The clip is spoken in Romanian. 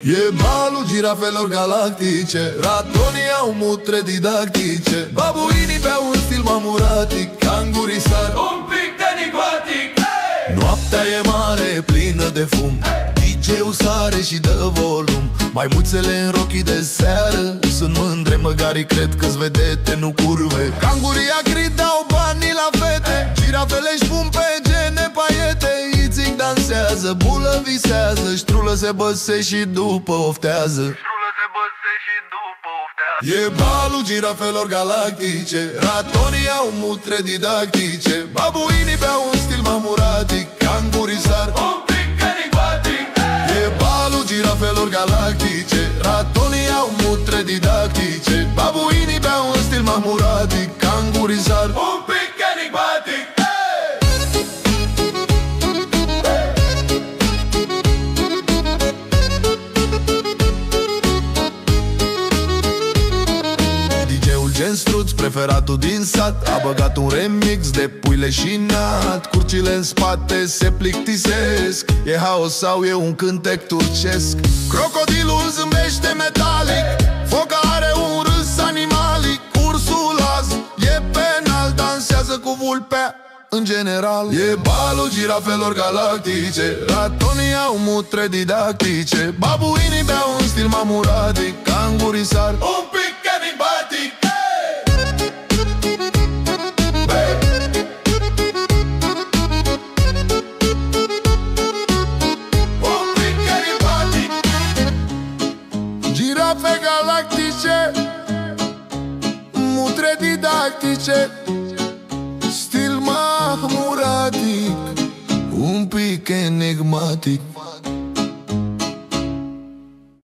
E balul girafelor galactice, ratonii au mutre didactice, babuinii beau un stil mamuratic, cangurii sar un pic de nicotic. Hey! Noaptea e mare, plină de fum, DJ-ul sare și dă volum. Maimuțele în rochii de seară sunt mândre, măgarii cred că-s vedete, nu curve. Cangurii agri dau banii la fete, girafele-și pun pe gene paiete. Ițic dansează, bulă visează, ștrulă se băse și după oftează. E balul girafelor galactice, ratonii au mutre didactice, babuinii beau un stil mamuratic, cangurii sar un pic enigmatic. E balul girafelor galactice, ratonii au mutre didactice, babuinii beau un stil mamuratic, cangurii sar un pic enigmatic. Gen struț, preferatul din sat, a băgat un remix de pui leșinat. Curcile în spate se plictisesc, e haos sau e un cântec turcesc. Crocodilul zâmbește metalic, foca are un râs animalic. Ursul azi e penal, dansează cu vulpea în general. E balul girafelor galactice, ratonii au mutre didactice, babuinii beau un stil mamuratic, cangurii sar un pic enigmatic. Girafe galactice, mutre didactice, stil mamuratic, un pic enigmatic.